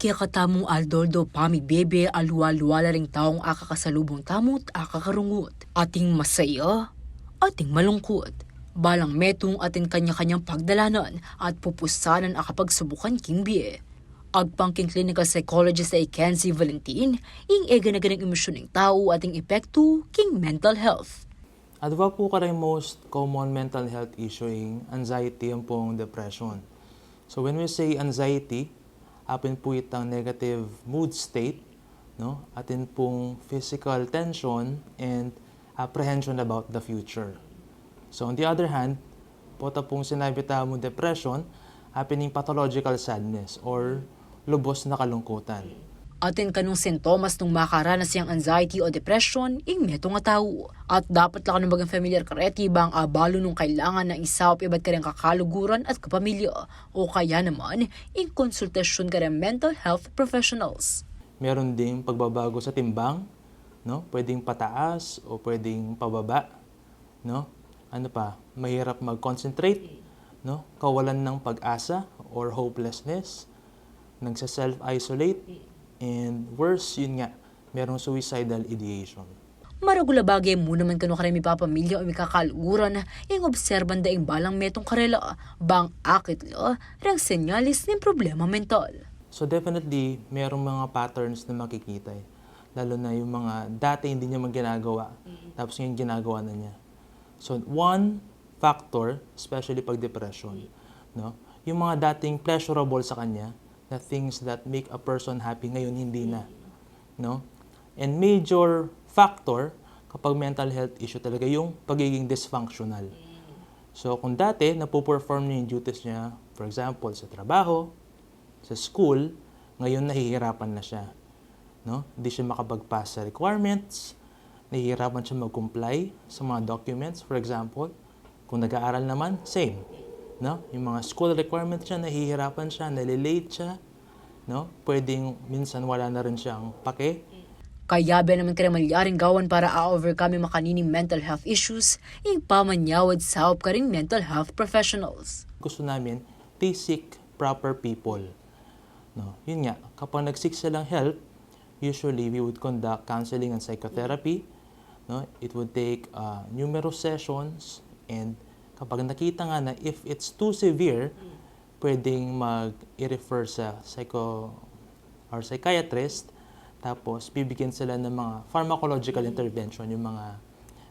Kaya katamong aldoldo pamibebe alwa-luwala ring taong akakasalubong tamot akakarungot. Ating masaya, ating malungkot. Balang metong atin kanya-kanyang pagdalanan at pupusanan akapagsubukan kimbi. Agpangking clinical psychologist ay Kenzie Valentin, ing ega na ganang emosyon ng tao ating epekto king mental health. Adwa po ka rin most common mental health issue yung anxiety and pong depression. So when we say anxiety, apin po itang negative mood state, no? Atin pong physical tension and apprehension about the future. So on the other hand, pota pong sinabi mo depression, apin yung pathological sadness or lubos na kalungkutan. Atin kanong sintomas nung makaranas siyang anxiety o depression, ing meto nga tao. At dapat lang kanong bagang familiar kareti bang abalo nung kailangan ng isa o iba't ka rin kakaluguran at kapamilya. O kaya naman, ing konsultasyon ka rin mental health professionals. Meron ding pagbabago sa timbang, no? Pwedeng pataas o pwedeng pababa, no? Ano pa, mahirap mag-concentrate, no? Kawalan ng pag-asa or hopelessness, nagsa-self-isolate, and worse, yun nga, merong suicidal ideation. Maragula bagay mo naman kano karami papamilya o mikakaluguran yung obserban daing balang metong karela bang akit lo rang senyalis ng problema mental. So definitely, merong mga patterns na makikita eh. Lalo na yung mga dati hindi niya ginagawa, tapos ngayon ginagawa na niya. So one factor, especially pag depression, no? Yung mga dating pleasurable sa kanya, the things that make a person happy ngayon hindi na, no? And major factor kapag mental health issue talaga yung pagiging dysfunctional. So kung dati napo-perform niya yung duties niya, for example, sa trabaho, sa school, ngayon nahihirapan na siya, no? Hindi siya makapag-pass sa requirements, nahihirapan siya mag-comply sa mga documents, for example. Kung nag-aaral naman, same. No? Yung mga school requirements siya, nahihirapan siya, nalilate siya, no? Pwedeng minsan wala na rin siyang pake. Kaya ba naman kaya malyaring gawan para a-overcome yung makanining mental health issues, yung pamanyawad sa ka rin mental health professionals. Gusto namin, they seek proper people. No? Yun nga, kapag nag-seek silang help, usually we would conduct counseling and psychotherapy. No? It would take numerous sessions, and kapag nakita nga na if it's too severe, pwedeng mag-i-refer sa psychiatrist, tapos bibigyan sila ng mga pharmacological intervention, yung mga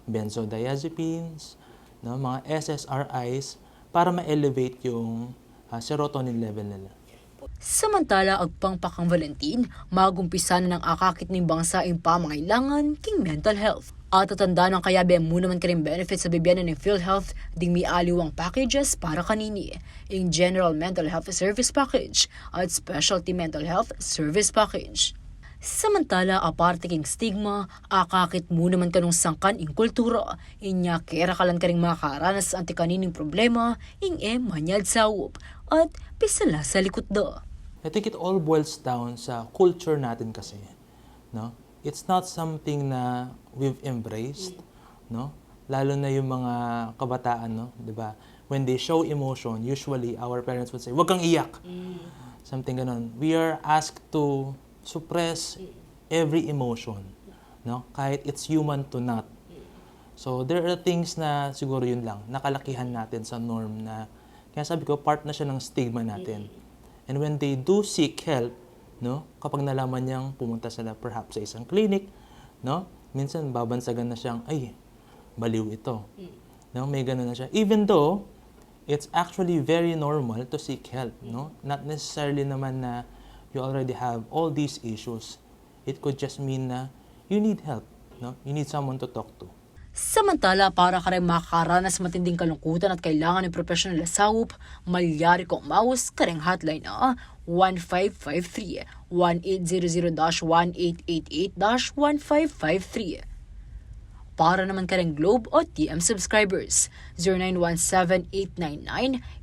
benzodiazepines, no, mga SSRIs, para ma-elevate yung serotonin level nila. Samantala, agpangpakang Valentin, magumpisa na ng akakit ng bangsa yung pamangailangan king mental health. At tatanda ng kayabe mo naman ka rin benefits sa bibiyanan ng PhilHealth ding may aliwang packages para kanini. Yung General Mental Health Service Package at Specialty Mental Health Service Package. Samantala, aparte king stigma, akakit mo naman kanong sangkan ing kultura. Inya kera kalan ka rin makakaranas sa antikanining problema, ing manyad sawop at pisala sa likod do. I think it all boils down sa culture natin kasi, no? It's not something na we've embraced, no? Lalo na yung mga kabataan, no? 'Di ba? When they show emotion, usually our parents would say, "Huwag kang iyak." Something ganon. We are asked to suppress every emotion, no? Kahit it's human to not. So there are things na siguro yun lang, nakalakihan natin sa norm na, kaya sabi ko, part na siya ng stigma natin. And when they do seek help, no, kapag nalaman niyang pumunta sila perhaps sa isang clinic, no, minsan babansagan na siyang, ay, baliw ito. No, may ganun na siya. Even though it's actually very normal to seek help, no? Not necessarily naman na you already have all these issues. It could just mean na you need help, no? You need someone to talk to. Samantala, para ka rin makakaranas matinding kalungkutan at kailangan ng professional na sawop, malyari kong maus ka rin hotline na 1553 1800-1888-1553. Para naman ka rin Globe o TM subscribers,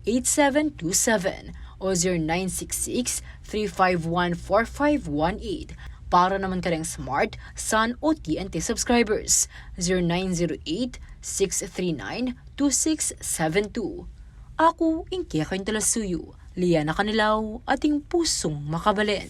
0917-899-8727 o 0966-351-4518. Para naman ka rin Smart, Sun o TNT subscribers, 0917-639-2672. Ako, Inkia Quintalasuyo, Liana Canilaw, ating pusong makabalin.